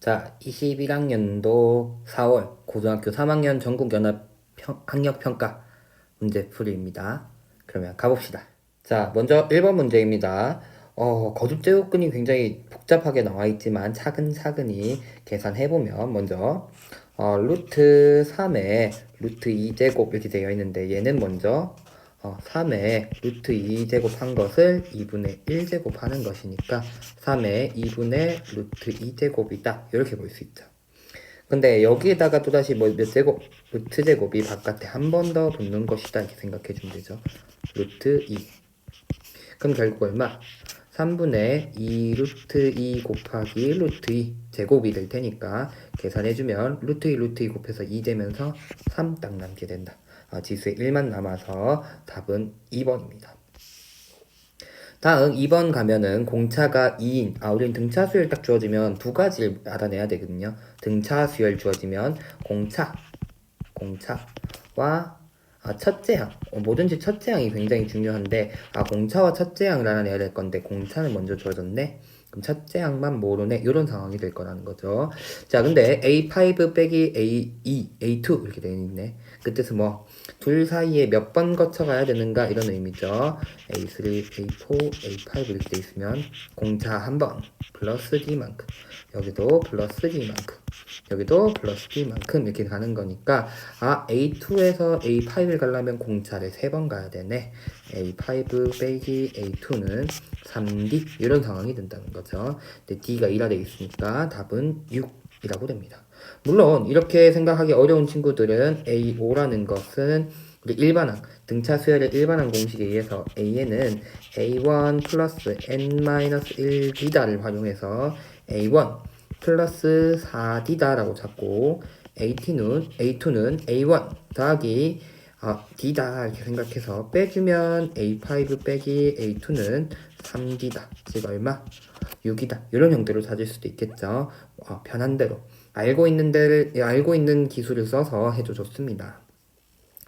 자, 21학년도 4월 고등학교 3학년 전국연합 학력평가 문제풀이입니다. 그러면 가봅시다. 자, 먼저 1번 문제입니다. 거듭제곱근이 굉장히 복잡하게 나와 있지만 차근차근히 계산해보면 먼저 루트 3에 루트 2제곱 이렇게 되어 있는데 얘는 먼저 3에 루트 2제곱 한 것을 2분의 1제곱 하는 것이니까 3에 2분의 루트 2제곱이다 이렇게 볼 수 있죠. 근데 여기에다가 또다시 몇 제곱? 루트 제곱이 바깥에 한 번 더 붙는 것이다 이렇게 생각해 주면 되죠. 루트 2. 그럼 결국 얼마? 3분의 2 루트 2 곱하기 루트 2 제곱이 될 테니까 계산해주면 루트 2 곱해서 2 되면서 3 딱 남게 된다. 지수에 1만 남아서 답은 2번입니다. 다음 2번 가면은 공차가 2인 우린 등차 수열 딱 주어지면 두 가지를 알아내야 되거든요. 등차 수열 주어지면 공차와 첫째 항 뭐든지 첫째 항이 굉장히 중요한데 공차와 첫째 항을 알아내야 될 건데 공차는 먼저 주어졌네. 그럼 첫째 항만 모르네 이런 상황이 될 거라는 거죠. 자, 근데 A5 빼기 A2, A2 이렇게 되어 있네. 그 뜻은 뭐 둘 사이에 몇 번 거쳐가야 되는가 이런 의미죠. A3, A4, A5 이렇게 돼 있으면 공차 한 번 플러스 D만큼, 여기도 플러스 D만큼, 여기도 플러스 D만큼 이렇게 가는 거니까 A2에서 A5를 가려면 공차를 3번 가야 되네. A5 빼기 A2는 3D 이런 상황이 된다는 거죠. 근데 D가 2라 돼 있으니까 답은 6이라고 됩니다. 물론 이렇게 생각하기 어려운 친구들은 A5라는 것은 우리 일반항, 등차 수열의 일반항 공식에 의해서 A에는 A1 플러스 N-1D다를 활용해서 A1 플러스 4D다라고 잡고 A2는 A1 더하기 D다 이렇게 생각해서 빼주면 A5 빼기 A2는 3D다. 즉 얼마? 6이다. 이런 형태로 찾을 수도 있겠죠. 편한 대로. 알고 있는 기술을 써서 해도 좋습니다.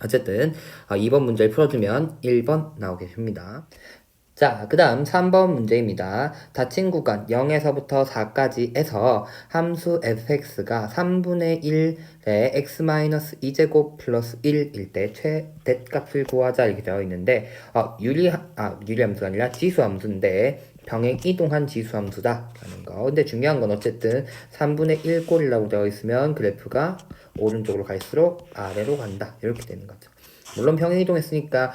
어쨌든 2번 문제를 풀어주면 1번 나오게 됩니다. 자, 그 다음 3번 문제입니다. 닫힌 구간 0에서부터 4까지에서 함수 fx가 3분의 1의 x-2제곱 플러스 1일 때 최대값을 구하자 이렇게 되어 있는데 유리함수가 아니라 지수함수인데 병행 이동한 지수함수다 라는 거. 근데 중요한 건 어쨌든 3분의 1꼴이라고 되어 있으면 그래프가 오른쪽으로 갈수록 아래로 간다 이렇게 되는 거죠. 물론 평행 이동했으니까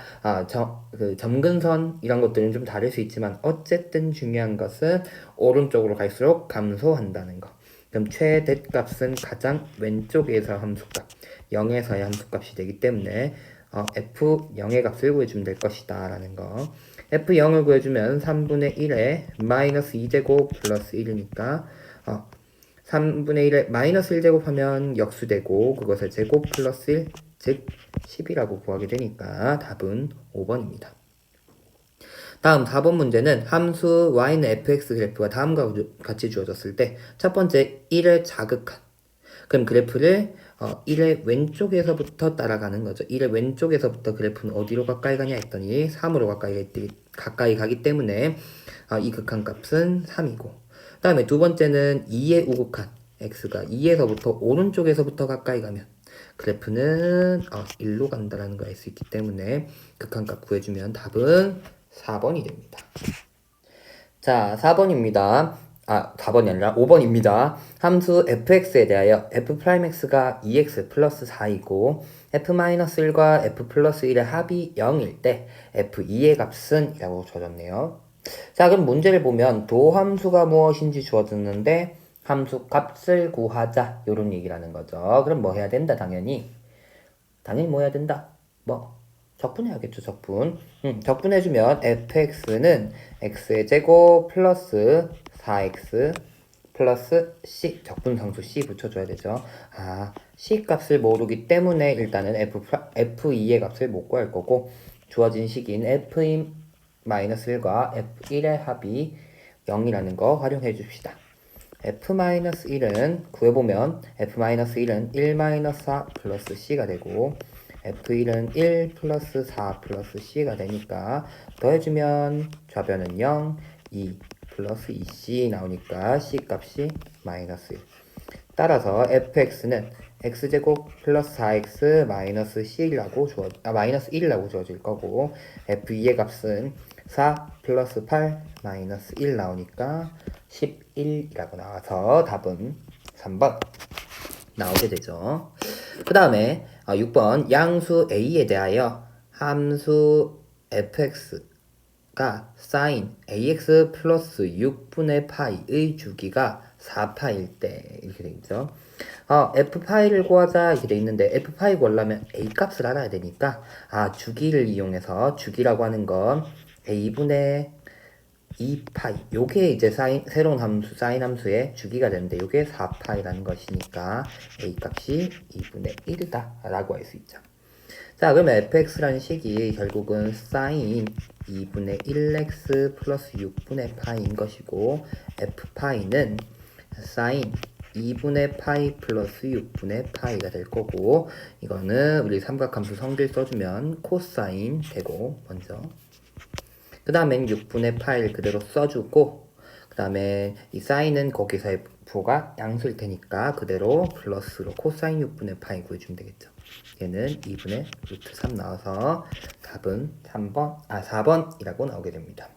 점근선 이런 것들은 좀 다를 수 있지만 어쨌든 중요한 것은 오른쪽으로 갈수록 감소한다는 거. 그럼 최대값은 가장 왼쪽에서 함수값 0에서의 함수값이 되기 때문에 f0의 값을 구해주면 될 것이다 라는 거. f0을 구해주면 3분의 1에 마이너스 2제곱 플러스 1이니까 3분의 1에 마이너스 1제곱 하면 역수되고 그것을 제곱 플러스 1, 즉 10이라고 구하게 되니까 답은 5번입니다. 다음 4번 문제는 함수 y는 fx 그래프가 다음과 같이 주어졌을 때 첫 번째 1을 자극한 그럼 그래프를 1의 왼쪽에서부터 따라가는 거죠. 1의 왼쪽에서부터 그래프는 어디로 가까이 가냐 했더니 3으로 가까이 가기 때문에 이 극한값은 3이고 그 다음에 두 번째는 2의 우극한 x가 2에서부터 오른쪽에서부터 가까이 가면 그래프는 1로 간다라는 걸 알 수 있기 때문에 극한값 구해주면 답은 4번이 됩니다. 자, 4번입니다. 4번이 아니라 5번입니다. 함수 fx에 대하여 f'x가 2x 플러스 4이고 f-1과 f 플러스 1의 합이 0일 때 f2의 값은 이라고 주어졌네요. 자, 그럼 문제를 보면 도함수가 무엇인지 주어졌는데 함수 값을 구하자 요런 얘기라는 거죠. 그럼 뭐 해야 된다? 당연히 뭐 해야 된다? 적분해야겠죠. 적분해주면 fx는 x의 제곱 플러스 4x 플러스 c 적분상수 c 붙여줘야 되죠. c 값을 모르기 때문에 일단은 f2의 값을 못 구할 거고 주어진 식인 f-1과 f1의 합이 0이라는 거 활용해 줍시다. f-1은 구해보면 f-1은 1-4 플러스 c가 되고 f1은 1 플러스 4 플러스 c가 되니까 더해주면 좌변은 0, 2 플러스 2c 나오니까 c 값이 마이너스 1. 따라서 fx는 x제곱 플러스 4x 마이너스 c1이라고 마이너스 1이라고 주어질 거고 f2의 값은 4 플러스 8 마이너스 1 나오니까 11이라고 나와서 답은 3번 나오게 되죠. 그 다음에 6번 양수 a에 대하여 함수 fx가 sin ax 플러스 6분의 파이의 주기가 4파일 때 이렇게 되겠죠. f파이를 구하자 이렇게 돼 있는데 f파이 구하려면 a 값을 알아야 되니까 주기를 이용해서 주기라고 하는 건 a분의 2파이 요게 이제 새로운 함수 사인 함수의 주기가 되는데 요게 4파이라는 것이니까 a 값이 2분의 1이다 라고 할 수 있죠. 자 그러면 fx라는 식이 결국은 sin 2분의 1x 플러스 6분의 파이인 것이고 f파이는 sin 2분의 파이 플러스 6분의 파이가 될 거고 이거는 우리 삼각함수 성질 써주면 코사인 되고 먼저 그 다음엔 6분의 파이를 그대로 써주고 그 다음에 이 사인은 거기서 f가 양수일 테니까 그대로 플러스로 코사인 6분의 파이 구해주면 되겠죠. 얘는 2분의 루트 3 나와서 답은 4번이라고 나오게 됩니다.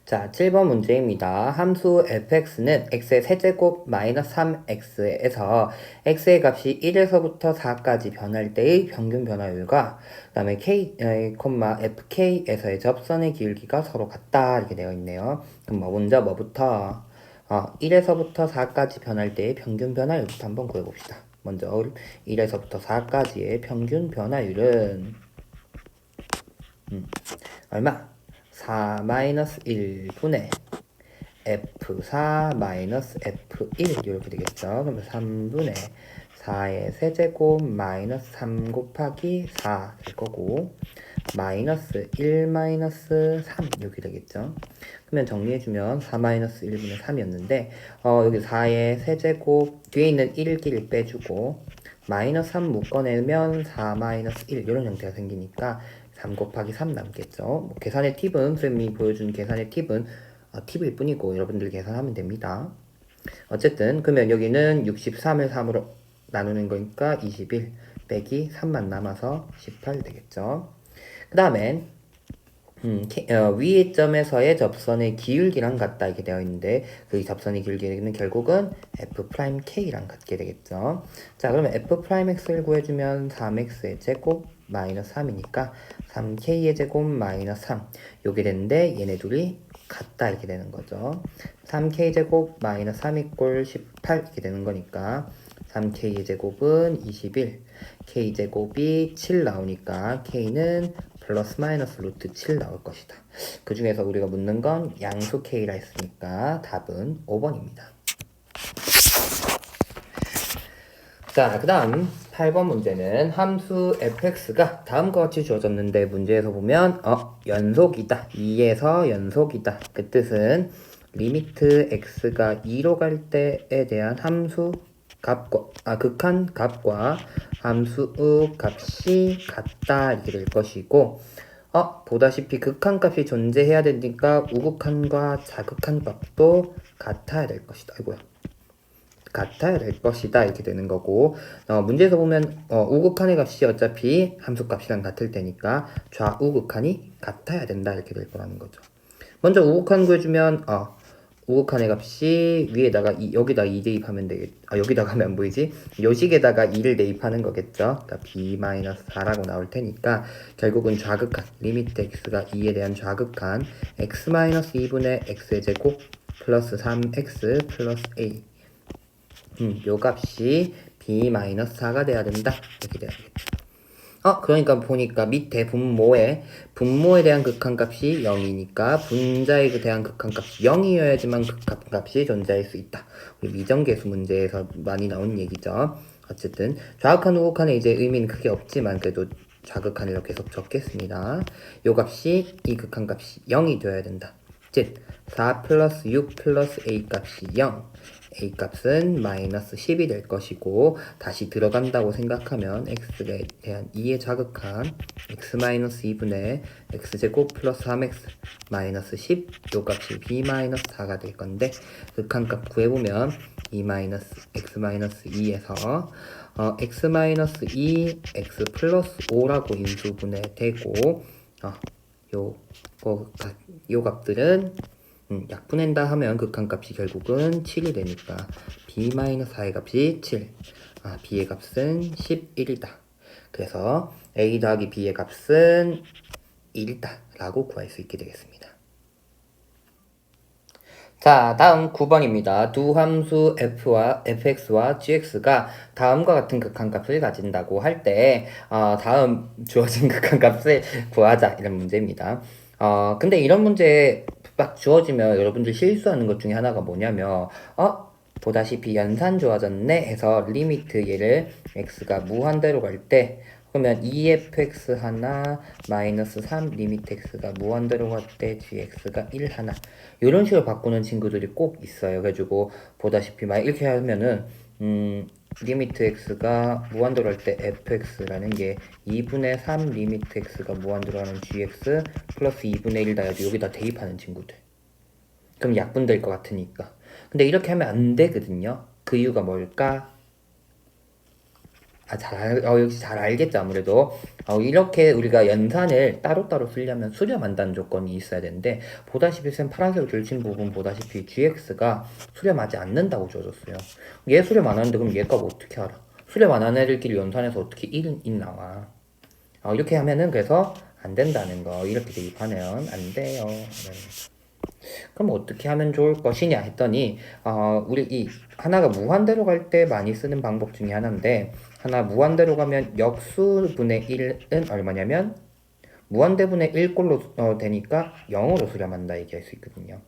자, 7번 문제입니다. 함수 fx는 x의 세제곱 마이너스 3x에서 x의 값이 1에서부터 4까지 변할 때의 평균 변화율과 그 다음에 k, fk에서의 접선의 기울기가 서로 같다 이렇게 되어 있네요. 그럼 먼저 뭐부터 1에서부터 4까지 변할 때의 평균 변화율부터 한번 구해봅시다. 먼저 1에서부터 4까지의 평균 변화율은 얼마? 4-1분의 f4-f1 이렇게 되겠죠. 그러면 3분의 4의 세제곱 마이너스 3 곱하기 4 될 거고 마이너스 1 마이너스 3 이렇게 되겠죠. 그러면 정리해주면 4 마이너스 1분의 3이었는데 여기 4의 세제곱 뒤에 있는 1기를 빼주고 마이너스 3 묶어내면 4 마이너스 1 이런 형태가 생기니까 3 곱하기 3 남겠죠. 뭐 계산의 팁은 선생님이 보여준 계산의 팁은 팁일 뿐이고 여러분들 계산하면 됩니다. 어쨌든 그러면 여기는 63을 3으로 나누는 거니까 21 빼기 3만 남아서 18 되겠죠. 그 다음엔 위의 점에서의 접선의 기울기랑 같다 이렇게 되어 있는데 그 접선의 기울기는 결국은 f'k랑 같게 되겠죠. 자 그러면 f'x를 구해주면 3x의 제곱 마이너스 3이니까 3k의 제곱 마이너스 3 요게 되는데 얘네 둘이 같다 이렇게 되는 거죠. 3k 제곱 마이너스 3 이꼴 18 이렇게 되는 거니까 3k의 제곱은 21 k 제곱이 7 나오니까 k는 플러스 마이너스 루트 7 나올 것이다. 그 중에서 우리가 묻는 건 양수 k라 했으니까 답은 5번입니다. 자, 그 다음 8번 문제는 함수 fx가 다음과 같이 주어졌는데 문제에서 보면 연속이다. 2에서 연속이다. 그 뜻은 리미트 x가 2로 갈 때에 대한 함수 값과 극한 값과 함수 값이 같다 이렇게 될 것이고 보다시피 극한 값이 존재해야 되니까 우극한과 자극한 값도 같아야 될 것이다. 아이고야. 같아야 될 것이다 이렇게 되는 거고 문제에서 보면 우극한의 값이 어차피 함수값이랑 같을 테니까 좌우극한이 같아야 된다 이렇게 될 거라는 거죠. 먼저 우극한 구해주면 우극한의 값이 위에다가 여기다 2 대입하면 여기다가 하면 안 보이지? 요식에다가 2를 대입하는 거겠죠. 그러니까 b-4라고 나올 테니까 결국은 좌극한 리미트 x가 2에 대한 좌극한 x-2분의 x의 제곱 플러스 3x 플러스 a 요 값이 b-4가 돼야 된다 이렇게 돼야겠죠. 그러니까 보니까 밑에 분모에 대한 극한값이 0이니까 분자에 대한 극한값이 0이어야지만 극한값이 존재할 수 있다. 우리 미정계수 문제에서 많이 나온 얘기죠. 어쨌든 좌극한 우극한의 이제 의미는 크게 없지만 그래도 좌극한으로 계속 적겠습니다. 요 값이 이 극한값이 0이 되어야 된다. 즉 4 플러스 6 플러스 a 값이 0 a 값은 마이너스 10이 될 것이고 다시 들어간다고 생각하면 x에 대한 2의 좌극한 x-2분의 x제곱 플러스 3x 마이너스 10 요 값이 b-4가 될 건데 극한값 구해보면 x-2에서 x-2 x 플러스 5라고 인수분해되고 요 값들은 약분한다 하면 극한값이 결국은 7이 되니까 b-4의 값이 7, b의 값은 11이다. 그래서 a 더하기 b의 값은 1이다 라고 구할 수 있게 되겠습니다. 자, 다음 9번입니다. 두 함수 fx와 gx가 다음과 같은 극한값을 가진다고 할 때 다음 주어진 극한값을 구하자 이런 문제입니다. 근데 이런 문제 딱 주어지면 여러분들 실수하는 것 중에 하나가 뭐냐면 보다시피 연산 좋아졌네 해서 리미트 얘를 x가 무한대로 갈 때 그러면 2fx 하나 마이너스 3 리미트 x가 무한대로 갈 때 gx가 1 하나 이런 식으로 바꾸는 친구들이 꼭 있어요. 그래가지고 보다시피 막 이렇게 하면은 리미트 x가 무한대로 할 때 fx라는 게 2분의 3 리미트 x가 무한대로 하는 gx 플러스 2분의 1 다 여기다 대입하는 친구들. 그럼 약분될 것 같으니까. 근데 이렇게 하면 안 되거든요. 그 이유가 뭘까? 역시 잘 알겠죠, 아무래도. 이렇게 우리가 연산을 따로따로 쓰려면 수렴한다는 조건이 있어야 되는데, 보다시피 쌤 파란색으로 줄친 부분 보다시피 gx가 수렴하지 않는다고 줘줬어요. 얘 수렴 안 하는데 그럼 얘 값 어떻게 알아? 수렴 안 하는 애들끼리 연산해서 어떻게 1은 나와? 이렇게 하면은 그래서 안 된다는 거. 이렇게 대입하면 안 돼요. 그럼 어떻게 하면 좋을 것이냐 했더니 우리 이 하나가 무한대로 갈 때 많이 쓰는 방법 중에 하나인데 하나 무한대로 가면 역수분의 1은 얼마냐면 무한대분의 1꼴로 되니까 0으로 수렴한다 얘기할 수 있거든요.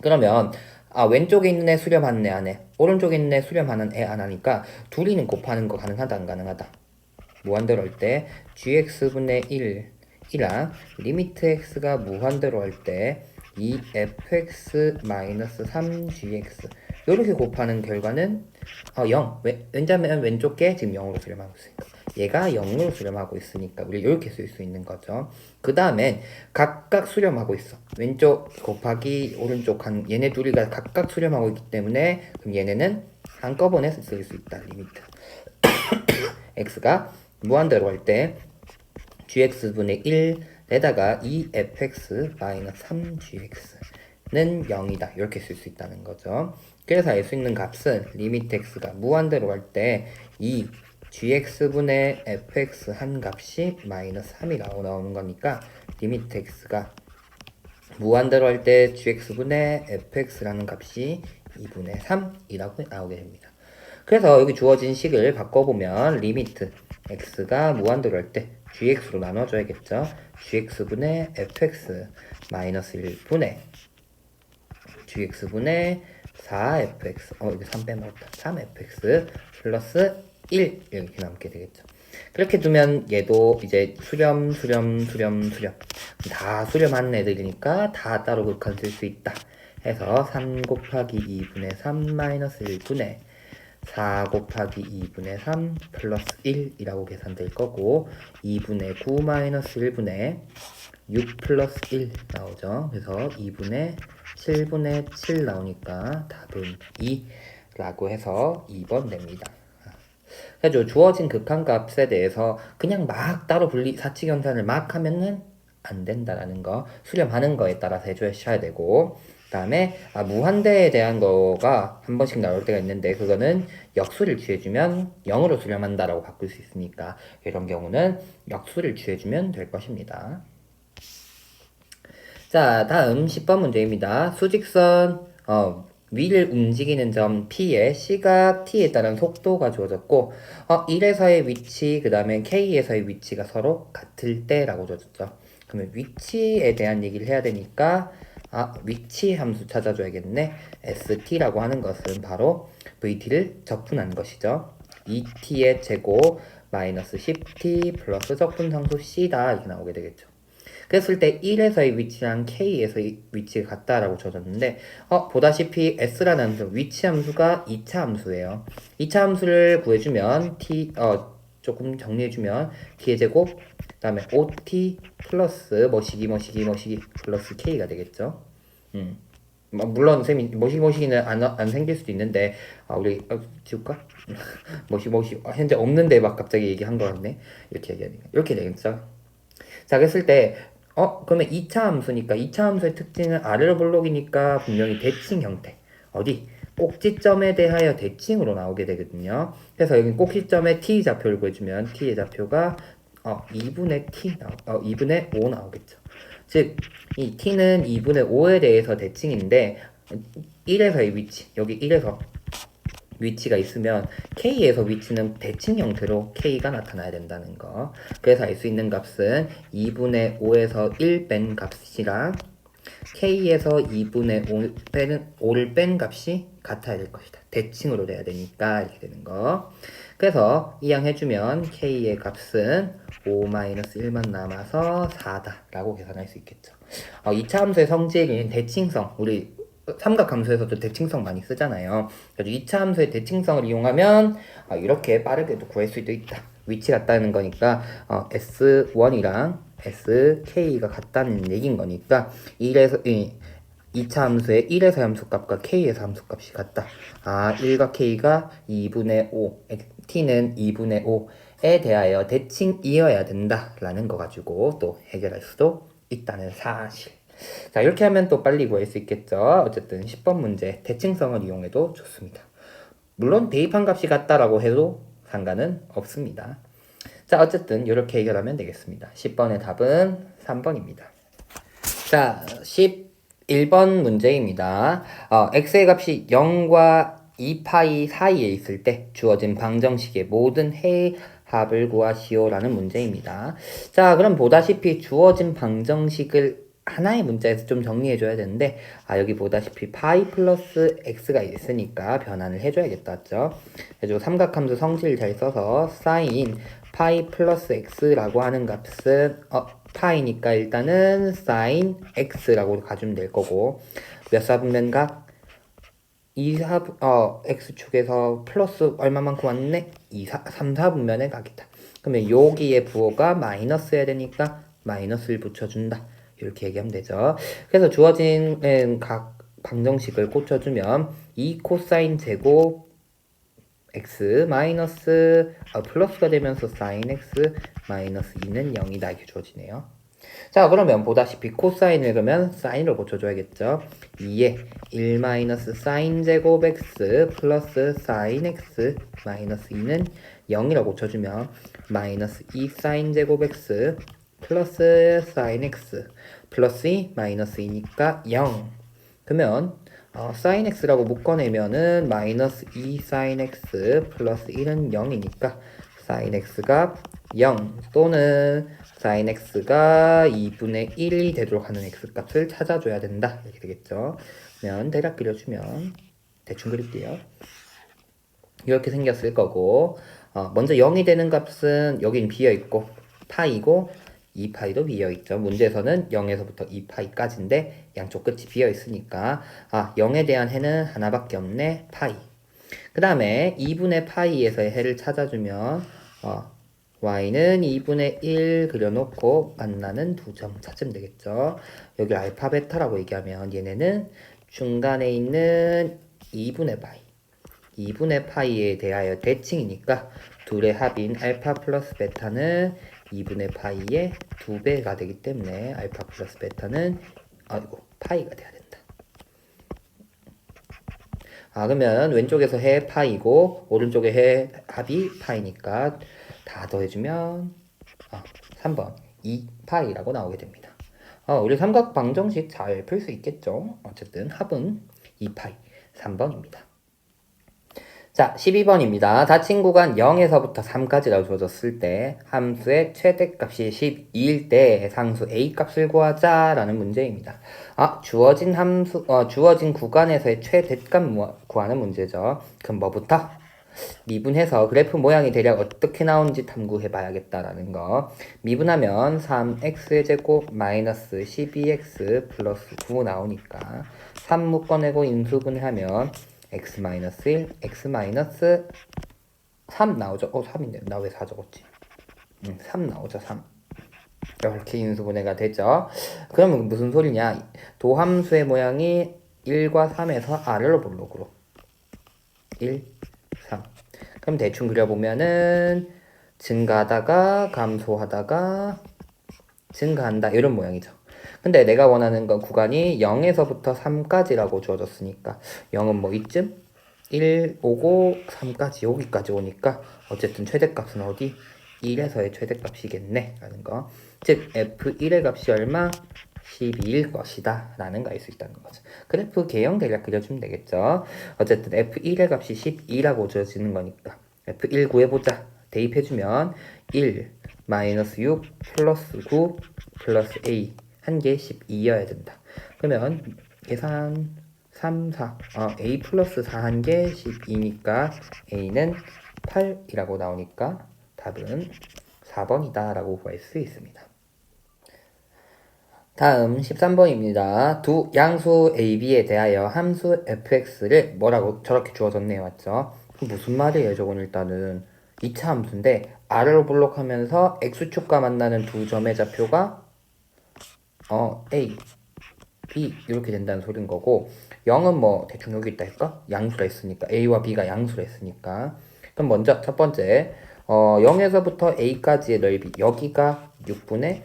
그러면 왼쪽에 있는 애 수렴하는 애 안에 오른쪽에 있는 애 수렴하는 애 안 하니까 둘이는 곱하는 거 가능하다 안 가능하다? 무한대로 할 때 gx분의 1이랑 리미트 x가 무한대로 할 때 2fx-3gx 이렇게 곱하는 결과는 0. 왜냐면 왼쪽 게 지금 0으로 수렴하고 있으니까 얘가 0으로 수렴하고 있으니까 우리 이렇게 쓸 수 있는 거죠. 그 다음엔 각각 수렴하고 있어. 왼쪽 곱하기 오른쪽 얘네 둘이가 각각 수렴하고 있기 때문에 그럼 얘네는 한꺼번에 쓸 수 있다. 리미트 x가 무한대로 할 때 gx분의 1에다가 2fx-3gx는 0이다. 이렇게 쓸 수 있다는 거죠. 그래서 알 수 있는 값은 리미트 x가 무한대로 갈 때 2gx분의 fx 한 값이 마이너스 3이라고 나오는 거니까 리미트 x가 무한대로 할 때 gx분의 fx라는 값이 2분의 3이라고 나오게 됩니다. 그래서 여기 주어진 식을 바꿔보면 리미트 x가 무한대로 할 때 gx로 나눠줘야겠죠. gx분의 fx 마이너스 1분의 gx분의 4fx 이거 3 빼먹었다. 3fx 플러스 1 이렇게 남게 되겠죠. 그렇게 두면 얘도 이제 수렴 다 수렴하는 애들이니까 다 따로 극한 쓸 수 있다 해서 3 곱하기 2분의 3 마이너스 1분의 4 곱하기 2분의 3 플러스 1이라고 계산될 거고 2분의 9 마이너스 1분의 6 플러스 1 나오죠. 그래서 2분의 7분의 7 나오니까 답은 2라고 해서 2번 됩니다. 그래서 주어진 극한값에 대해서 그냥 막 따로 사칙연산을 막 하면은 안 된다라는 거 수렴하는 거에 따라서 해주셔야 되고 그 다음에 무한대에 대한 거가 한 번씩 나올 때가 있는데 그거는 역수를 취해주면 0으로 수렴한다라고 바꿀 수 있으니까 이런 경우는 역수를 취해주면 될 것입니다. 자, 다음 10번 문제입니다. 수직선 위를 움직이는 점 P에 C가 T에 따른 속도가 주어졌고 1에서의 위치 그 다음에 K에서의 위치가 서로 같을 때라고 주어졌죠. 그러면 위치에 대한 얘기를 해야 되니까 위치 함수 찾아줘야겠네. ST라고 하는 것은 바로 VT를 적분한 것이죠. 2T의 제곱 마이너스 10T 플러스 적분상수 C다 이렇게 나오게 되겠죠. 그랬을 때 1에서의 위치랑 K에서의 위치가 같다라고 줘졌는데 보다시피 S라는 함수, 위치 함수가 2차 함수예요. 2차 함수를 구해주면 조금 정리해주면 T의 제곱 그 다음에 5T 플러스 머시기 플러스 K가 되겠죠. 물론 쌤이 모시모시는 안 생길 수도 있는데 우리 지울까? 모시모시 현재 없는데 막 갑자기 얘기한 거 같네. 이렇게 얘기하니까 이렇게 되겠죠. 자 그랬을 때 그러면 2차 함수니까 2차 함수의 특징은 아래로 블록이니까 분명히 대칭 형태 어디 꼭지점에 대하여 대칭으로 나오게 되거든요. 그래서 여기 꼭지점에 t 좌표를 구해주면 t의 좌표가 2분의 t 2분의 5 나오겠죠. 즉 이 t는 2분의 5에 대해서 대칭인데 1에서의 위치 여기 1에서 위치가 있으면 k에서 위치는 대칭 형태로 k가 나타나야 된다는 거. 그래서 알 수 있는 값은 2분의 5에서 1 뺀 값이랑 k에서 2분의 5를 뺀 값이 같아야 될 것이다. 대칭으로 돼야 되니까 이렇게 되는 거. 그래서 이항해주면 k의 값은 5-1만 남아서 4다 라고 계산할 수 있겠죠. 2차 함수의 성질인 대칭성 우리 삼각함수에서도 대칭성 많이 쓰잖아요. 그래서 2차 함수의 대칭성을 이용하면 이렇게 빠르게도 구할 수도 있다. 위치 같다는 거니까 S1이랑 SK가 같다는 얘기인 거니까 2차 함수의 1에서 함수값과 K에서 함수값이 같다. 1과 K가 2분의 5, T는 2분의 5에 대하여 대칭이어야 된다라는 거 가지고 또 해결할 수도 있다는 사실. 자 이렇게 하면 또 빨리 구할 수 있겠죠. 어쨌든 10번 문제 대칭성을 이용해도 좋습니다. 물론 대입한 값이 같다라고 해도 상관은 없습니다. 자 어쨌든 이렇게 해결하면 되겠습니다. 10번의 답은 3번입니다. 자 11번 문제입니다. x의 값이 0과 2파이 사이에 있을 때 주어진 방정식의 모든 해의 합을 구하시오 라는 문제입니다. 자 그럼 보다시피 주어진 방정식을 하나의 문자에서 좀 정리해줘야 되는데 여기 보다시피 파이 플러스 x가 있으니까 변환을 해줘야겠다 죠 그래서 삼각함수 성질 잘 써서 사인 파이 플러스 x라고 하는 값은 파이니까 일단은 사인 x라고 가주면 될 거고 몇 사분면각? x축에서 플러스 얼마만큼 왔네? 3, 4분면의 각이다. 그러면 여기에 부호가 마이너스여야 되니까 마이너스를 붙여준다. 이렇게 얘기하면 되죠. 그래서 주어진 각 방정식을 꽂혀주면 2 코사인 제곱 x 마이너스 플러스가 되면서 사인 x 마이너스 2는 0이다 이렇게 주어지네요. 자 그러면 보다시피 코사인을 그러면 사인으로 고쳐줘야겠죠. 2에 1 마이너스 사인 제곱 x 플러스 사인 x 마이너스 2는 0이라고 고쳐주면 마이너스 2 사인 제곱 x 플러스 사인 x 플러스 2 마이너스 2니까 0. 그러면 사인 x라고 묶어내면은 마이너스 2 사인 x 플러스 1은 0이니까 사인 x가 0 또는 사인 x가 2분의 1이 되도록 하는 x값을 찾아줘야 된다 이렇게 되겠죠. 그러면 대략 그려주면 대충 그릴게요. 이렇게 생겼을 거고 먼저 0이 되는 값은 여긴 비어있고 파이고 2파이도 비어있죠. 문제에서는 0에서부터 2파이까지인데 양쪽 끝이 비어있으니까 0에 대한 해는 하나밖에 없네. 파이. 그 다음에 2분의 파이에서의 해를 찾아주면 y는 2분의 1 그려놓고 만나는 두 점 찾으면 되겠죠. 여기 알파 베타라고 얘기하면 얘네는 중간에 있는 2분의 파이 2분의 파이에 대하여 대칭이니까 둘의 합인 알파 플러스 베타는 2분의 파이의 2배가 되기 때문에 알파 플러스 베타는 파이가 돼야 된다. 그러면 왼쪽에서 해 파이고 오른쪽에 해 합이 파이니까 다 더해주면 3번 2파이라고 나오게 됩니다. 우리 삼각 방정식 잘 풀 수 있겠죠? 어쨌든 합은 2파이 3번입니다. 자, 12번입니다. 닫힌 구간 0에서부터 3까지라고 주어졌을 때 함수의 최대값이 12일 때 상수 a 값을 구하자라는 문제입니다. 주어진 구간에서의 최대값 구하는 문제죠. 그럼 뭐부터? 미분해서 그래프 모양이 대략 어떻게 나오는지 탐구해 봐야겠다라는 거. 미분하면 3x의 제곱 마이너스 12x 플러스 9 나오니까 3 묶어내고 인수분해하면 x 마이너스 1, x 마이너스 3 나오죠. 3인데 나 왜 4 적었지? 3 나오죠. 3. 이렇게 인수분해가 되죠. 그러면 무슨 소리냐? 도함수의 모양이 1과 3에서 R로 볼록으로 1, 3. 그럼 대충 그려보면은 증가하다가 감소하다가 증가한다 이런 모양이죠. 근데 내가 원하는 건 구간이 0에서부터 3까지라고 주어졌으니까 0은 뭐 이쯤? 1 오고 3까지 여기까지 오니까 어쨌든 최대값은 어디? 1에서의 최대값이겠네 라는 거. 즉 F1의 값이 얼마? 12일 것이다 라는 거 알 수 있다는 거죠. 그래프 개형 대략 그려주면 되겠죠. 어쨌든 F1의 값이 12라고 주어지는 거니까 F1 구해보자. 대입해주면 1 마이너스 6 플러스 9 플러스 A 한 개 12여야 된다. 그러면 계산 3, 4 A 플러스 4 한 개 12니까 A는 8이라고 나오니까 답은 4번이다 라고 구할 수 있습니다. 다음 13번입니다. 두 양수 A, B에 대하여 함수 fx를 뭐라고 저렇게 주어졌네요. 맞죠? 무슨 말이에요? 저건 일단은 2차 함수인데 R로 블록하면서 X축과 만나는 두 점의 좌표가 A, B 이렇게 된다는 소린 거고 0은 뭐 대충 여기 있다 할까? 양수라 했으니까 A와 B가 양수라 했으니까 그럼 먼저 첫 번째 0에서부터 A까지의 넓이 여기가 6분의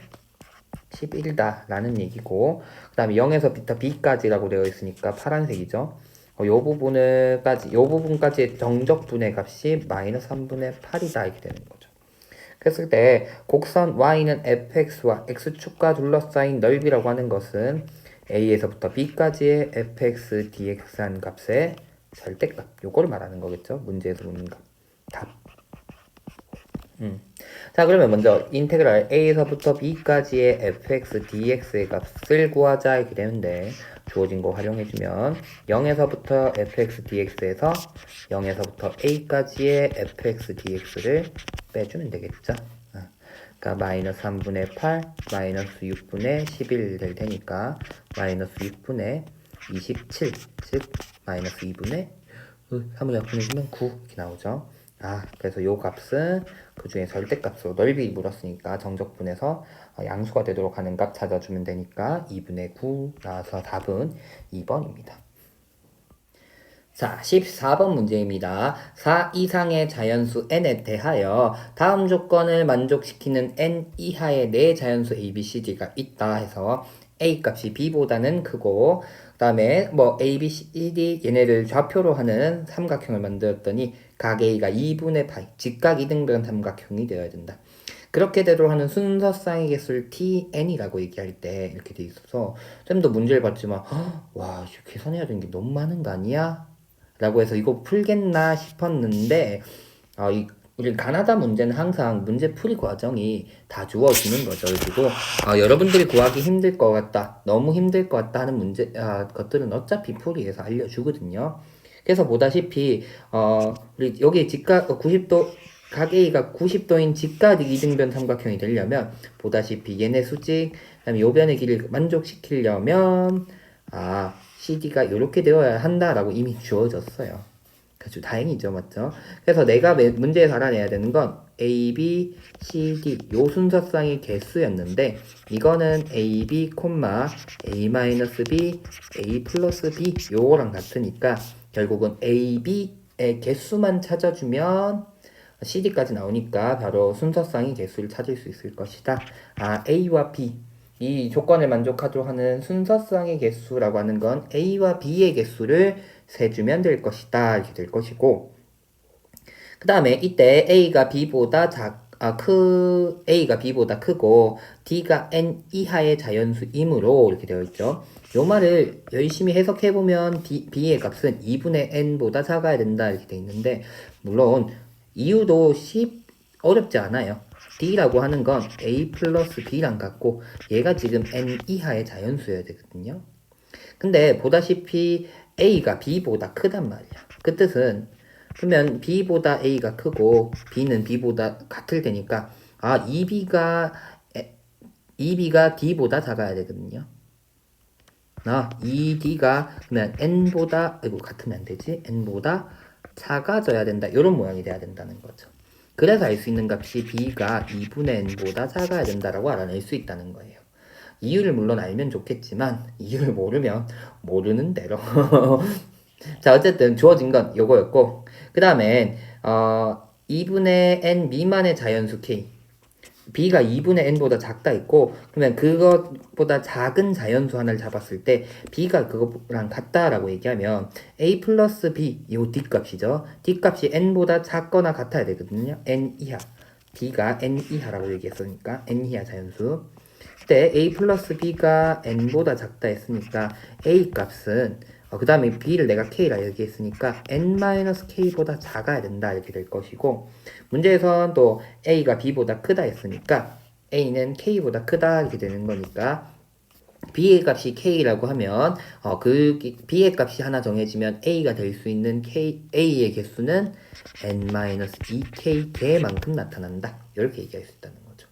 11다 라는 얘기고 그 다음에 0에서부터 B까지라고 되어 있으니까 파란색이죠. 요 부분까지의 정적분의 값이 마이너스 3분의 8이다 이렇게 되는 거죠. 그랬을 때 곡선 y는 fx와 x축과 둘러싸인 넓이라고 하는 것은 a에서부터 b까지의 fx dx한 값의 절대값 요거를 말하는 거겠죠. 문제에서 묻는 값. 답. 자 그러면 먼저 인테그랄 a에서부터 b까지의 fx dx의 값을 구하자 이렇게 되는데 주어진 거 활용해주면 0에서부터 fx dx에서 0에서부터 a까지의 fx dx를 빼주면 되겠죠. 그러니까 마이너스 3분의 8 마이너스 6분의 11 될 테니까 마이너스 6분의 27 즉 마이너스 2분의 3을 약분해주면 9 이렇게 나오죠. 그래서 요 값은 그 중에 절대값으로 넓이 물었으니까 정적분해서 양수가 되도록 하는 값 찾아주면 되니까 2분의 9 나와서 답은 2번입니다. 자, 14번 문제입니다. 4 이상의 자연수 n에 대하여 다음 조건을 만족시키는 n 이하의 네 자연수 a, b, c, d가 있다 해서 a 값이 b보다는 크고 그 다음에 뭐 a, b, c, d 얘네를 좌표로 하는 삼각형을 만들었더니 각 a가 2분의 파이 직각 이등변 삼각형이 되어야 된다. 그렇게 대로 하는 순서쌍의 개수를 tn이라고 얘기할 때 이렇게 돼 있어서 좀 더 문제를 봤지만 와 계산해야 되는 게 너무 많은 거 아니야? 라고 해서 이거 풀겠나 싶었는데 우리 가나다 문제는 항상 문제 풀이 과정이 다 주어지는 거죠. 그리고 여러분들이 구하기 힘들 것 같다, 너무 힘들 것 같다 하는 문제 것들은 어차피 풀이에서 알려주거든요. 그래서 보다시피 우리 여기 직각 90도 각 A가 90도인 직각 이등변 삼각형이 되려면 보다시피 얘네 수직 그다음에 요 변의 길이를 만족시키려면 CD가 이렇게 되어야 한다라고 이미 주어졌어요. 그래서 다행이죠, 맞죠? 그래서 내가 문제에서 알아내야 되는 건 A, B, C, D 요 순서쌍의 개수였는데 이거는 A, B, A-B, A 플러스 B 요거랑 같으니까 결국은 A, B의 개수만 찾아주면 CD까지 나오니까 바로 순서쌍의 개수를 찾을 수 있을 것이다. A와 B 이 조건을 만족하도록 하는 순서쌍의 개수라고 하는 건 A와 B의 개수를 세주면 될 것이다. 이렇게 될 것이고 그 다음에 이때 A가 B보다 A가 B보다 크고 D가 N 이하의 자연수이므로 이렇게 되어 있죠. 요 말을 열심히 해석해보면 B의 값은 2분의 N보다 작아야 된다 이렇게 되어 있는데 물론 이유도 어렵지 않아요. D라고 하는 건 A 플러스 B랑 같고 얘가 지금 N 이하의 자연수여야 되거든요. 근데 보다시피 A가 B보다 크단 말이야. 그 뜻은 그러면 B보다 A가 크고 B는 B보다 같을 테니까 EB가 D보다 작아야 되거든요. 이 D가 그러면 N보다 같으면 안 되지. N보다 작아져야 된다. 이런 모양이 돼야 된다는 거죠. 그래서 알 수 있는 값이 B가 2분의 N보다 작아야 된다라고 알아낼 수 있다는 거예요. 이유를 물론 알면 좋겠지만 이유를 모르면 모르는 대로 자 어쨌든 주어진 건 요거였고 그 다음에 2분의 n 미만의 자연수 k b가 2분의 n보다 작다 있고 그러면 그것보다 작은 자연수 하나를 잡았을 때 b가 그거랑 같다라고 얘기하면 a 플러스 b 요 d값이죠. d값이 n보다 작거나 같아야 되거든요. n 이하 b가 n 이하라고 얘기했으니까 n 이하 자연수 그때 a 플러스 b가 n보다 작다 했으니까 a 값은 그 다음에 b를 내가 k라 얘기했으니까 n-k보다 작아야 된다 이렇게 될 것이고 문제에선 또 a가 b보다 크다 했으니까 a는 k보다 크다 이렇게 되는 거니까 b의 값이 k라고 하면 그 b의 값이 하나 정해지면 a가 될 수 있는 a의 개수는 n-2k 개만큼 나타난다 이렇게 얘기할 수 있다는 거죠.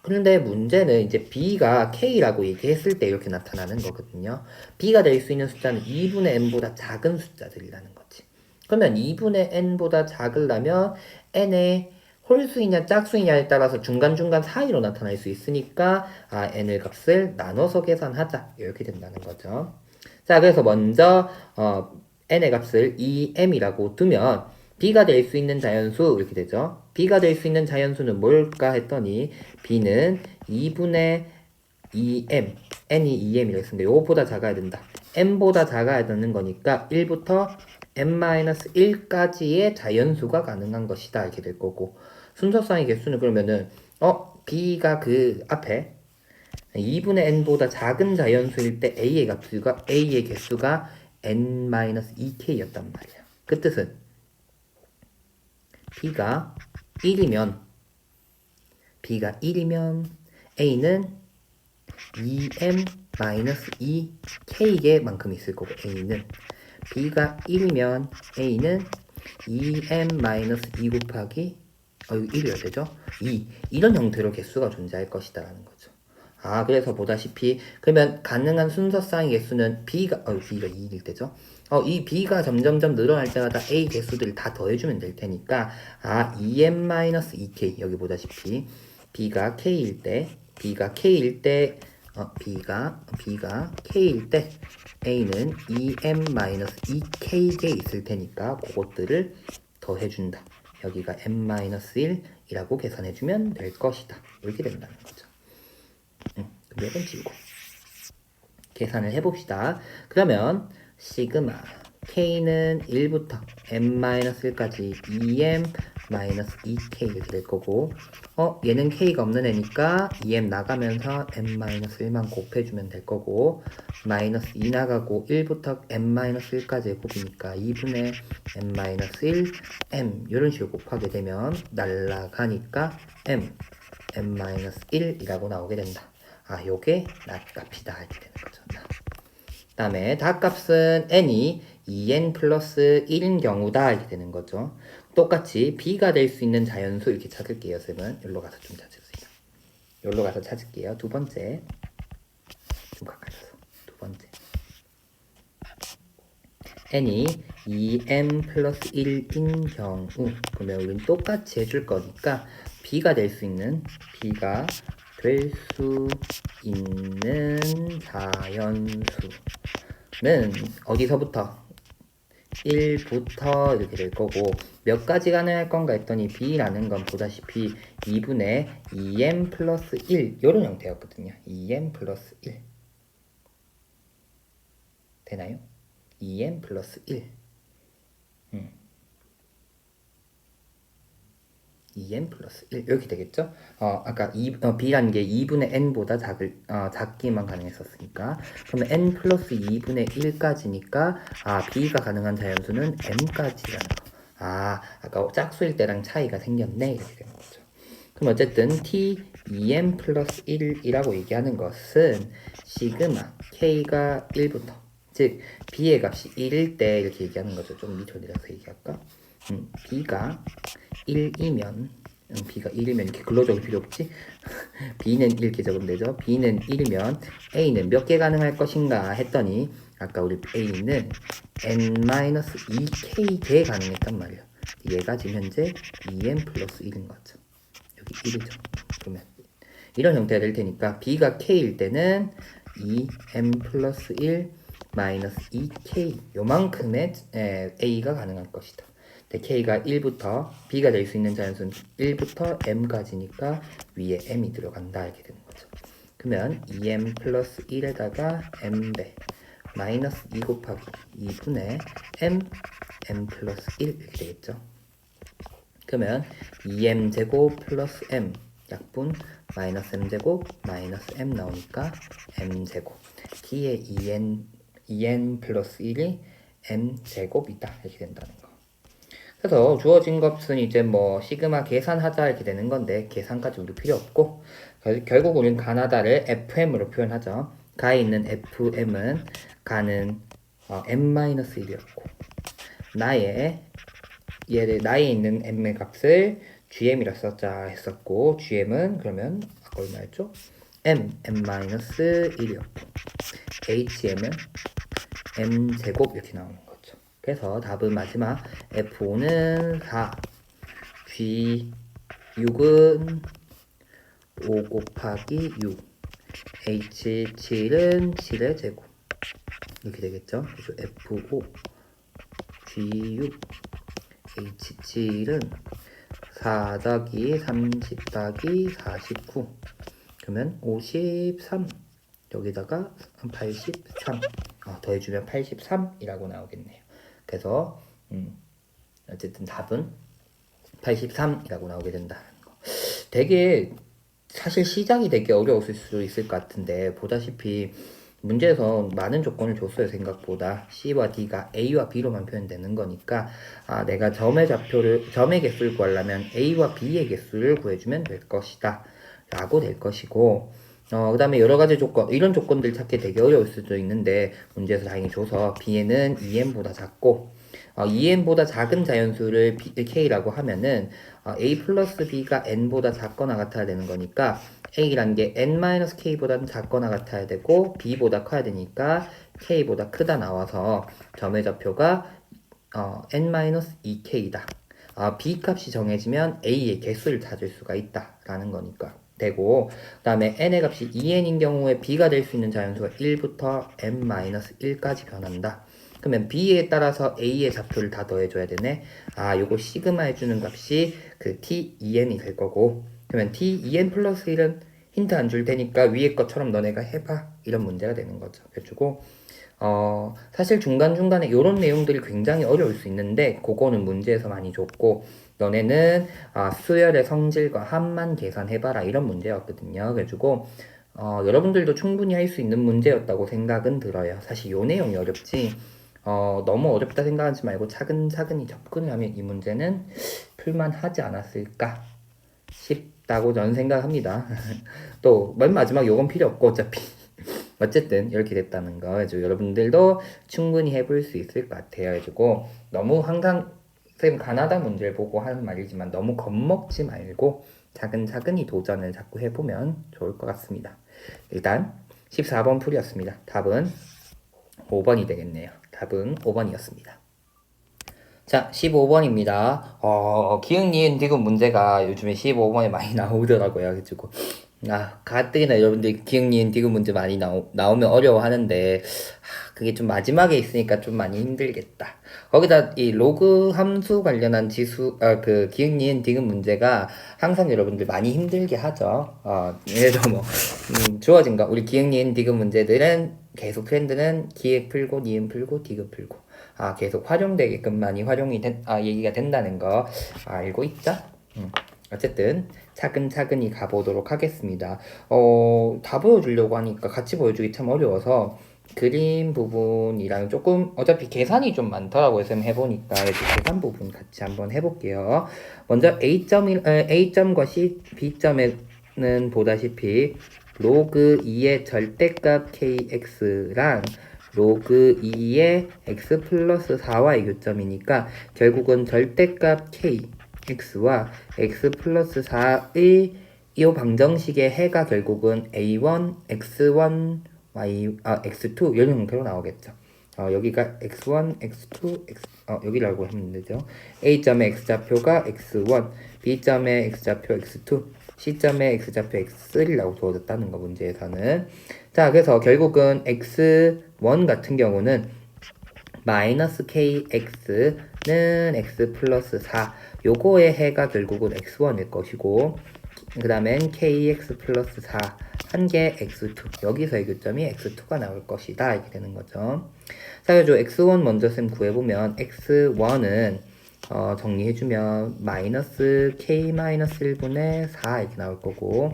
그런데 문제는 이제 b가 k라고 얘기했을 때 이렇게 나타나는 거거든요. b가 될 수 있는 숫자는 2분의 n보다 작은 숫자들이라는 거지. 그러면 2분의 n보다 작으려면 n의 홀수이냐 짝수이냐에 따라서 중간중간 사이로 나타날 수 있으니까 n의 값을 나눠서 계산하자 이렇게 된다는 거죠. 자 그래서 먼저 n의 값을 2m이라고 두면 b가 될 수 있는 자연수 이렇게 되죠. b가 될 수 있는 자연수는 뭘까 했더니 b는 2분의 2m n이 2m이라고 했습니다. 요거보다 작아야 된다. m보다 작아야 되는 거니까 1부터 n-1까지의 자연수가 가능한 것이다 이렇게 될 거고 순서상의 개수는 그러면은 b가 그 앞에 2분의 n보다 작은 자연수일 때 a의 개수가 n-2k였단 말이야. 그 뜻은 b가 1이면 a는 2m-2k개만큼 있을 거고 a는 b가 1이면 a는 2m-2 곱하기 1이어야 되죠? 2 이런 형태로 개수가 존재할 것이다라는 거죠. 그래서 보다시피 그러면 가능한 순서상의 개수는 b가 2일 때죠. 이 b가 점점점 늘어날 때마다 a 개수들을 다 더해주면 될 테니까 2m-2k 여기 보다시피 b가 k일 때 b가 k일 때 a는 2m-2k개 있을 테니까 그것들을 더해준다. 여기가 n-1이라고 계산해주면 될 것이다. 이렇게 된다는 거죠. 그럼 이건 지우고 계산을 해봅시다. 그러면 시그마 k는 1부터 n-1까지 2m-2k 이렇게 될 거고 얘는 k가 없는 애니까 2m 나가면서 n-1만 곱해주면 될 거고 마이너스 2 나가고 1부터 n-1까지의 곱이니까 2분의 n-1 m 이런 식으로 곱하게 되면 날라가니까 n-1이라고 나오게 된다. 요게 낫값이다 이렇게 되는 거죠. 그 다음에 닷값은 n이 2n 플러스 1인 경우다 이렇게 되는 거죠. 똑같이 b가 될 수 있는 자연수 이렇게 찾을게요. 쌤은 여기로 가서 좀 찾으세요. 여기로 가서 찾을게요. 두 번째 좀 가까이서 두 번째 n이 2n 플러스 1인 경우 그러면 우리는 똑같이 해줄 거니까 b가 될 수 있는 자연수는 어디서부터? 1부터 이렇게 될 거고 몇 가지 가능할 건가 했더니 b라는 건 보다시피 2분의 2m 플러스 1 이런 형태였거든요. 2m 플러스 1 되나요? 2m 플러스 1 2n 플러스 1 이렇게 되겠죠? 아까 b라는 게 2분의 n보다 작기만 가능했었으니까 그러면 n 플러스 2분의 1까지니까 b가 가능한 자연수는 m까지라는 거. 아까 짝수일 때랑 차이가 생겼네 이렇게 되는 거죠. 그럼 어쨌든 t 2n 플러스 1이라고 얘기하는 것은 시그마 k가 1부터 즉 b의 값이 1일 때 이렇게 얘기하는 거죠. 좀 밑으로 내려서 얘기할까? b가 1이면 b가 1이면 이렇게 글로 적을 필요 없지? b는 이렇게 적으면 되죠. b는 1이면 a는 몇 개 가능할 것인가 했더니 아까 우리 a는 n-2k개 가능했단 말이에요. 얘가 지금 현재 2n 플러스 1인 거죠. 여기 1이죠. 그러면 이런 형태가 될 테니까 b가 k일 때는 2m 플러스 1 마이너스 2k 요만큼의 a가 가능할 것이다. k가 1부터 b가 될 수 있는 자연수는 1부터 m까지니까 위에 m이 들어간다 이렇게 되는 거죠. 그러면 2m 플러스 1에다가 m배 마이너스 2 곱하기 2분의 m 플러스 1 이렇게 되겠죠. 그러면 2m 제곱 플러스 m 약분 마이너스 m 제곱 마이너스 m 나오니까 m 제곱 뒤에 2n 플러스 1이 m 제곱이다 이렇게 된다는 거. 그래서 주어진 것은 이제 뭐 시그마 계산하자 이렇게 되는 건데 계산까지 우리 필요 없고 결국 우리는 가나다를 fm으로 표현하죠. 가에 있는 fm은 가는 m-1이었고 나에 있는 m의 값을 gm이라 썼자 했었고 gm은 그러면 아까 얼마였죠? m-1이었고 hm은 m제곱 이렇게 나오는 거죠. 그래서 답은 마지막 f5는 4 g6은 5 곱하기 6 h7은 7의 제곱 이렇게 되겠죠. 그래서 f5 g6 h7은 4 더하기 30 더하기 49 그러면 53 여기다가 83 더해주면 83이라고 나오겠네요. 그래서 어쨌든 답은 83이라고 나오게 된다는 거. 되게 사실 시작이 되게 어려웠을 수도 있을 것 같은데 보다시피 문제에서 많은 조건을 줬어요. 생각보다 C와 D가 A와 B로만 표현되는 거니까 내가 점의 개수를 구하려면 A와 B의 개수를 구해주면 될 것이다 라고 될 것이고 그 다음에 여러가지 조건 이런 조건들 찾기 되게 어려울 수도 있는데 문제에서 다행히 줘서 B에는 2n보다 작고 2n보다 작은 자연수를 K라고 하면은 A 플러스 B가 n보다 작거나 같아야 되는 거니까 A라는 게 n-K보다는 작거나 같아야 되고 B보다 커야 되니까 K보다 크다 나와서 점의 좌표가 n-2K이다. B 값이 정해지면 A의 개수를 찾을 수가 있다라는 거니까 되고 그 다음에 n의 값이 2n인 경우에 B가 될 수 있는 자연수가 1부터 n-1까지 변한다. 그러면 B에 따라서 A의 좌표를 다 더해줘야 되네. 요거 시그마 해주는 값이 그 T2n이 될 거고 그러면 T2n 플러스 1은 힌트 안 줄 테니까 위에 것처럼 너네가 해봐 이런 문제가 되는 거죠. 그래가지고 사실 중간중간에 이런 내용들이 굉장히 어려울 수 있는데 그거는 문제에서 많이 줬고 너네는 수열의 성질과 합만 계산해봐라 이런 문제였거든요. 그래가지고 여러분들도 충분히 할 수 있는 문제였다고 생각은 들어요. 사실 요 내용이 어렵지 너무 어렵다 생각하지 말고 차근차근히 접근을 하면 이 문제는 풀만하지 않았을까 싶다고 저는 생각합니다. 또 맨 마지막 요건 필요 없고 어차피 어쨌든 이렇게 됐다는 거 그래서 여러분들도 충분히 해볼 수 있을 것 같아요. 그래가지고 너무 항상 쌤 가나다 문제를 보고 하는 말이지만 너무 겁먹지 말고 차근차근히 도전을 자꾸 해보면 좋을 것 같습니다. 일단 14번 풀이였습니다. 답은 5번이 되겠네요. 답은 5번이었습니다. 자, 15번입니다. 기억, 니은, 디귿 문제가 요즘에 15번에 많이 나오더라고요. 그래가지고 가뜩이나 여러분들 기억, 니은, 디귿 문제 많이 나오면 어려워하는데 그게 좀 마지막에 있으니까 좀 많이 힘들겠다. 거기다 이 로그 함수 관련한 그 기억, 니은, 디귿 문제가 항상 여러분들 많이 힘들게 하죠. 그래서 뭐 주어진 거 우리 기억, 니은, 디귿 문제들은 계속 트렌드는 기획 풀고 니은 풀고 디귿 풀고 계속 활용되게끔 많이 얘기가 된다는 거 알고 있죠? 어쨌든 차근차근히 가보도록 하겠습니다. 다 보여주려고 하니까 같이 보여주기 참 어려워서 그림 부분이랑 조금 어차피 계산이 좀 많더라고요. 쌤 해보니까 계산 부분 같이 한번 해볼게요. 먼저 A점과 B점에는 보다시피 로그 2의 절대값 kx랑 로그 2의 x 플러스 4y 교점이니까 결국은 절대값 kx와 x 플러스 4의 이 방정식의 해가 결국은 a1, x1, x2 이런 형태로 나오겠죠. 여기가 x1, x2, 여기라고 하면 되죠. A점의 x좌표가 x1, B점의 x좌표 x2 시점에 x좌표 x3라고 주어졌다는 거 문제에서는. 자, 그래서 결국은 x1 같은 경우는 마이너스 kx는 x 플러스 4 요거의 해가 결국은 x1일 것이고 그 다음엔 kx 플러스 4 한 개 x2 여기서의 교점이 x2가 나올 것이다 이렇게 되는 거죠. 자, 그래서 x1 먼저 쌤 구해보면 x1은 정리해주면 마이너스 k 마이너스 1분의 4 이렇게 나올 거고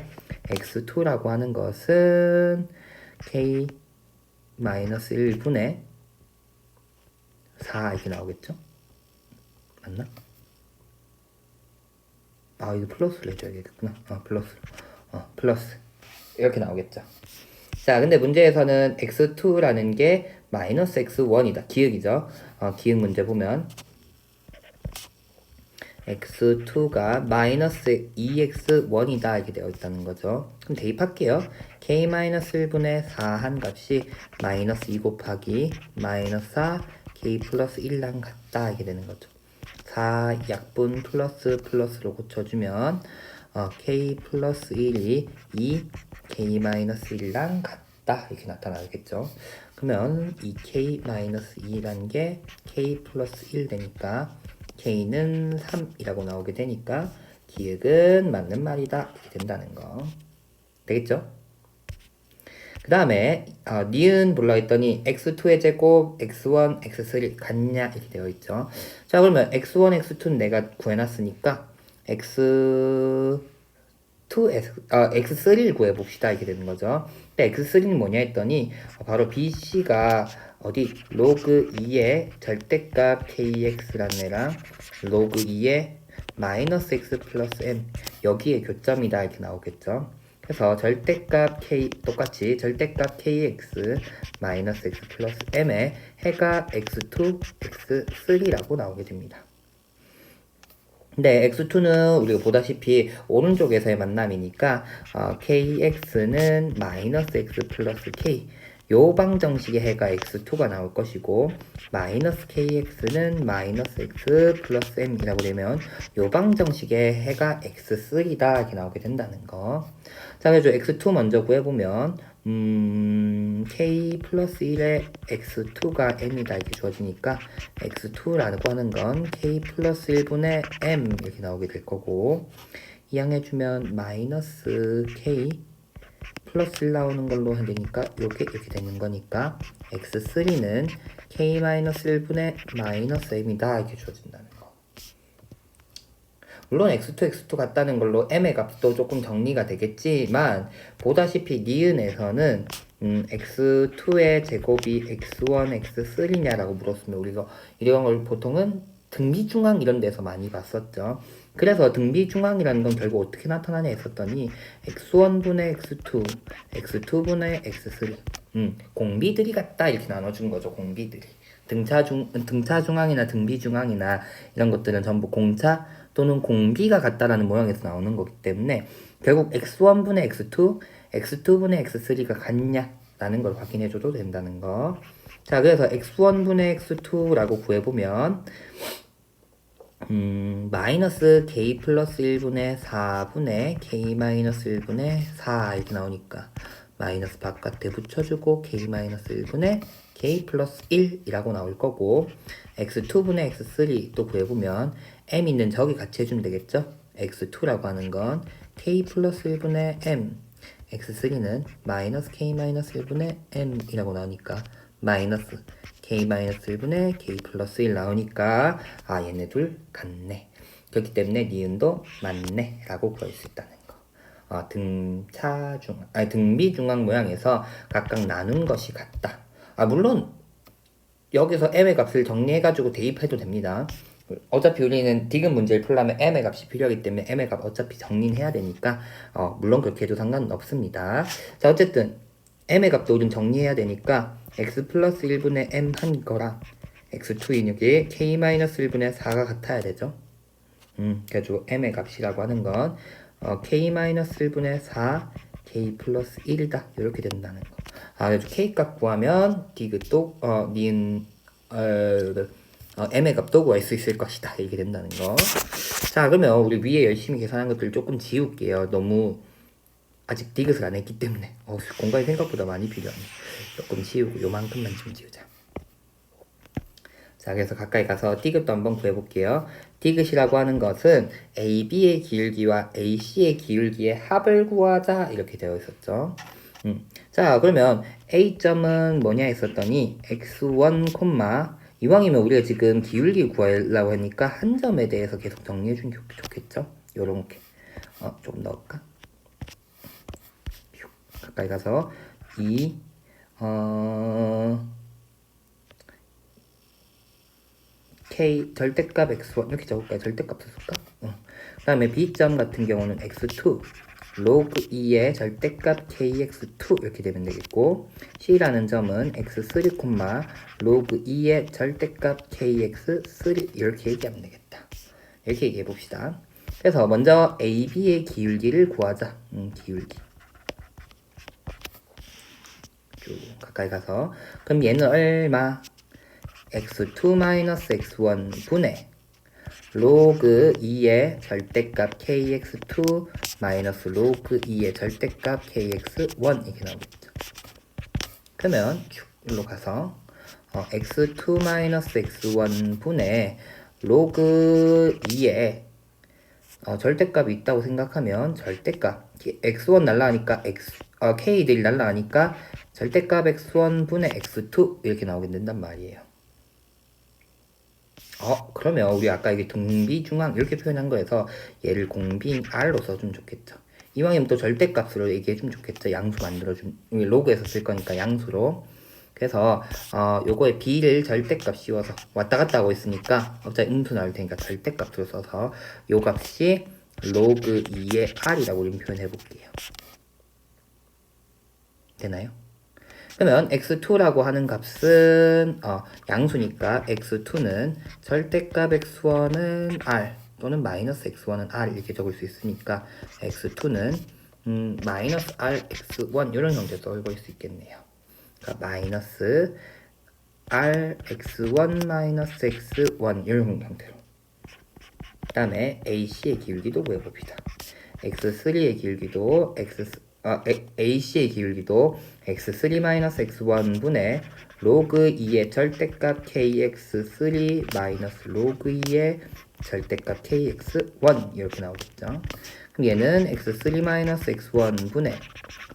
x2라고 하는 것은 k 마이너스 1분의 4 이렇게 나오겠죠? 맞나? 아, 이거 플러스를 해줘야겠구나. 플러스. 이렇게 나오겠죠. 자, 근데 문제에서는 x2라는 게 마이너스 x1이다. 기억이죠? 기억 문제 보면 x2가 마이너스 2x1이다 이렇게 되어 있다는 거죠. 그럼 대입할게요. k-1분의 4 한 값이 마이너스 2 곱하기 마이너스 4 k 플러스 1랑 같다 이렇게 되는 거죠. 4 약분 플러스로 고쳐주면 k 플러스 1이 2 k 마이너스 1랑 같다 이렇게 나타나겠죠. 그러면 이 k 마이너스 2라는 게 k 플러스 1 되니까 k는 3이라고 나오게 되니까 기억은 맞는 말이다 이렇게 된다는 거 되겠죠? 그 다음에 니은 불러 했더니 x2의 제곱, x1, x3 같냐 이렇게 되어 있죠. 자, 그러면 x1, x2는 내가 구해놨으니까 x3를 구해봅시다 이렇게 되는 거죠. 근데 x3는 뭐냐 했더니 바로 bc가 어디 로그 2의 절대값 kx라는 애랑 로그 2의 마이너스 x 플러스 m 여기에 교점이다 이렇게 나오겠죠. 그래서 절대값 k 똑같이 절대값 kx 마이너스 x 플러스 m의 해가 x2, x3라고 나오게 됩니다. 근데 x2는 우리가 보다시피 오른쪽에서의 만남이니까 kx는 마이너스 x 플러스 k 요 방정식의 해가 x2가 나올 것이고 마이너스 kx는 마이너스 x 플러스 m이라고 되면 요 방정식의 해가 x3다 이렇게 나오게 된다는 거. 자, 그래서 x2 먼저 구해보면 k 플러스 1의 x2가 m이다 이렇게 주어지니까 x2라고 하는 건 k 플러스 1분의 m 이렇게 나오게 될 거고 이항해주면 마이너스 k 플러스 1 나오는 걸로 되니까 요게 이렇게 되는 거니까 x3는 k-1분의 마이너스 m이다 이렇게 주어진다는 거. 물론 x2, x2 같다는 걸로 m의 값도 조금 정리가 되겠지만 보다시피 니은에서는 x2의 제곱이 x1, x3냐라고 물었으면 우리가 이런 걸 보통은 등비중앙 이런 데서 많이 봤었죠. 그래서 등비중앙이라는 건 결국 어떻게 나타나냐 했었더니 x1분의 x2, x2분의 x3 공비들이 같다 이렇게 나눠준 거죠. 공비들이 등차중앙이나 등비중앙이나 이런 것들은 전부 공차 또는 공비가 같다라는 모양에서 나오는 거기 때문에 결국 x1분의 x2, x2분의 x3가 같냐라는 걸 확인해줘도 된다는 거. 자, 그래서 x1분의 x2라고 구해보면 마이너스 k 플러스 1분의 4분의 k 마이너스 1분의 4 이렇게 나오니까 마이너스 바깥에 붙여주고 k 마이너스 1분의 k 플러스 1이라고 나올 거고 x2분의 x3 또 구해보면 m 있는 저기 같이 해주면 되겠죠? x2라고 하는 건 k 플러스 1분의 m x3는 마이너스 k 마이너스 1분의 m이라고 나오니까 마이너스 k-1분의 k 플러스 1 나오니까 얘네 둘 같네. 그렇기 때문에 니은도 맞네 라고 구할 수 있다는 거. 등비중앙 모양에서 각각 나눈 것이 같다. 물론 여기서 m의 값을 정리해가지고 대입해도 됩니다. 어차피 우리는 디귿 문제를 풀려면 m의 값이 필요하기 때문에 m의 값 어차피 정리는 해야 되니까 물론 그렇게 해도 상관은 없습니다. 자, 어쨌든 m의 값도 우린 정리해야 되니까 x 플러스 1분의 m 한 거랑 x2 인육이 k-1분의 4가 같아야 되죠. 그래가지고 m의 값이라고 하는 건 k-1분의 4 k 플러스 1이다 이렇게 된다는 거. 그래서 k 값 구하면 디귿도 니은 m의 값도 구할 수 있을 것이다. 이렇게 된다는 거. 자, 그러면 우리 위에 열심히 계산한 것들 조금 지울게요. 너무 아직 디귿을 안 했기 때문에 공간이 생각보다 많이 필요하네. 조금 지우고 요만큼만 좀 지우자. 자, 그래서 가까이 가서 디귿도 한번 구해볼게요. 디귿이라고 하는 것은 AB의 기울기와 AC의 기울기의 합을 구하자 이렇게 되어 있었죠. 자, 그러면 A점은 뭐냐 했었더니 x1, 이왕이면 우리가 지금 기울기 구하려고 하니까 한 점에 대해서 계속 정리해 주는 게 좋겠죠? 요렇게 좀 넣을까? 가까이 가서 K 절대값 x1 이렇게 적을까요? 절대값 쓸까? 그 다음에 B점 같은 경우는 x2 로그 2의 절대값 kx2 이렇게 되면 되겠고, C라는 점은 x3, 로그 2의 절대값 kx3 이렇게 얘기하면 되겠다. 이렇게 얘기해 봅시다. 그래서 먼저 AB의 기울기를 구하자. 기울기. 쭉 가까이 가서 그럼 얘는 얼마? x2 분의 로그 2의 절대값 kx2 마이너스 로그 2의 절대값 kx1 이렇게 나오겠죠. 그러면 일로 가서 x2 분의 로그 2의 절대값이 있다고 생각하면 절대값 x1 날라가니까 k들이 날라가니까 절대값 x1 분의 x2 이렇게 나오게 된단 말이에요. 그러면 우리 아까 이게 등비중앙 이렇게 표현한 거에서 얘를 공비인 R로 써주면 좋겠죠. 이왕이면 또 절대값으로 얘기해주면 좋겠죠. 양수 만들어준, 로그에서 쓸 거니까 양수로. 그래서 요거에 B를 절대값 씌워서 왔다 갔다 하고 있으니까 어차피 음수 나올 테니까 절대값으로 써서 요 값이 로그 2의 R이라고 우리 표현해 볼게요. 되나요? 그러면 x2라고 하는 값은 양수니까 x2는 절대값 x1은 r 또는 마이너스 x1은 r 이렇게 적을 수 있으니까 x2는 마이너스 r x1 이런 형태로 써볼 수 있겠네요. 그러니까 마이너스 r x1 마이너스 x1 이런 형태로. 그 다음에 AC의 기울기도 구해봅시다. x3의 기울기도 AC의 기울기도 x3-x1 분의 로그 2의 절대값 kx3 마이너스 로그 2의 절대값 kx1 이렇게 나오겠죠. 그럼 얘는 x3-x1 분의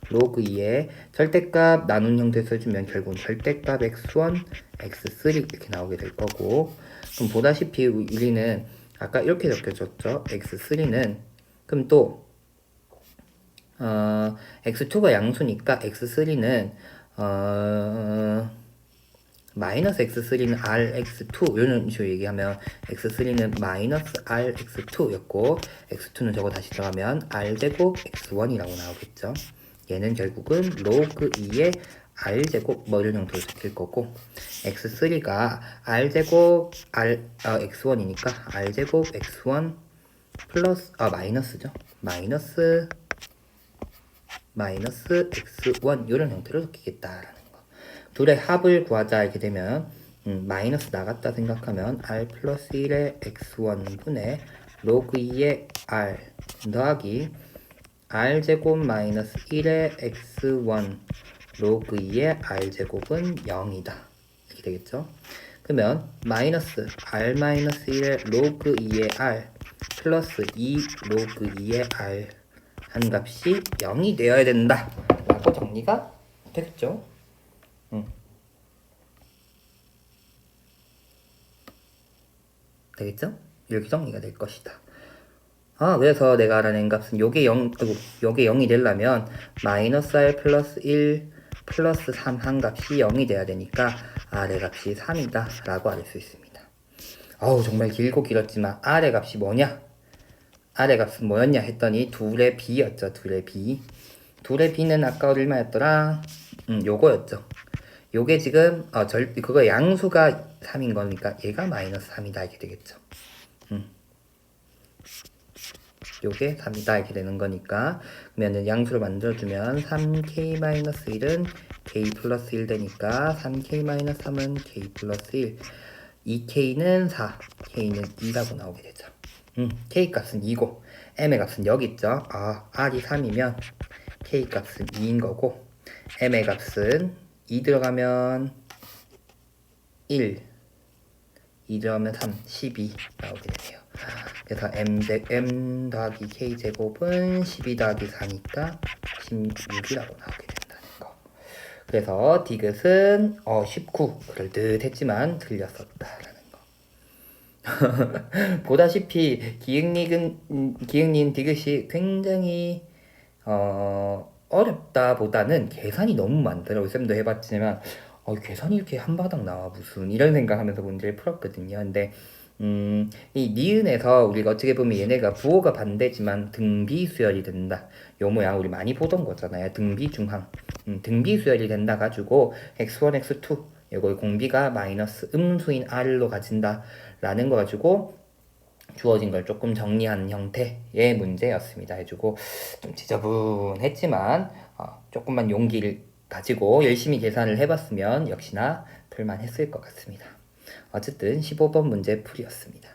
로그 2의 절대값 나눈 형태 써주면 결국은 절대값 x1, x3 이렇게 나오게 될 거고, 그럼 보다시피 우리는 아까 이렇게 적혀졌죠. x3는 그럼 또 x2가 양수니까 x3는 마이너스 x3는 rx2 이런 식으로 얘기하면 x3는 마이너스 rx2 였고 x2는 저거 다시 들어가면 r제곱 x1이라고 나오겠죠. 얘는 결국은 로그 2의 r제곱 뭐 이런 형태로 적힐 거고, x3가 r제곱 x1이니까 r제곱 x1 플러스 마이너스죠. 마이너스 x1 이런 형태로 적히겠다라는 거. 둘의 합을 구하자 이렇게 되면 마이너스 나갔다 생각하면 r 플러스 1의 x1 분의 로그 2의 r 더하기 r제곱 마이너스 1의 x1 로그 2의 r제곱은 0이다 이렇게 되겠죠. 그러면 마이너스 r 마이너스 1의 로그 2의 r 플러스 2 로그 2의 r 한 값이 0이 되어야 된다 라고 정리가 되겠죠. 되겠죠? 이렇게 정리가 될 것이다. 그래서 내가 알아낸 값은 요게 0이 되려면 마이너스 r 플러스 1 플러스 3 한 값이 0이 돼야 되니까 r의 값이 3이다 라고 알 수 있습니다. 정말 길고 길었지만 r의 값이 뭐냐? r의 값은 뭐였냐 했더니 둘의 b였죠. 둘의 b는 아까 얼마였더라? 요거였죠. 요게 지금 그거 양수가 3인 거니까 얘가 마이너스 3이다 이렇게 되겠죠. 요게 3이다 이렇게 되는 거니까, 그러면 양수를 만들어주면 3k-1은 k 플러스 1 되니까 3k-3은 k 플러스 1. 2k는 4, k는 2라고 나오게 되죠. k 값은 2고 m의 값은 여기 있죠. r이 3이면 k 값은 2인 거고 m의 값은 2 들어가면 1, 2 들어가면 3, 12 나오게 되네요. 그래서 m 더하기 k 제곱은 12 더하기 4니까 16이라고 나오게 된다는 거. 그래서 디귿은 19 그럴듯했지만 틀렸었다라는 거. 보다시피 기응니은 디귿이 굉장히 어렵다보다는 계산이 너무 많더라고요. 쌤도 해봤지만 계산이 이렇게 한바닥 나와 무슨 이런 생각하면서 문제를 풀었거든요. 근데 이 니은에서 우리가 어떻게 보면 얘네가 부호가 반대지만 등비수열이 된다. 요 모양 우리 많이 보던 거잖아요. 등비중항. 등비수열이 된다 가지고 x1, x2 요거 공비가 마이너스 음수인 r로 가진다 라는 거 가지고 주어진 걸 조금 정리하는 형태의 문제였습니다. 해주고 좀 지저분했지만 조금만 용기를 가지고 열심히 계산을 해봤으면 역시나 풀만 했을 것 같습니다. 어쨌든 15번 문제 풀이였습니다.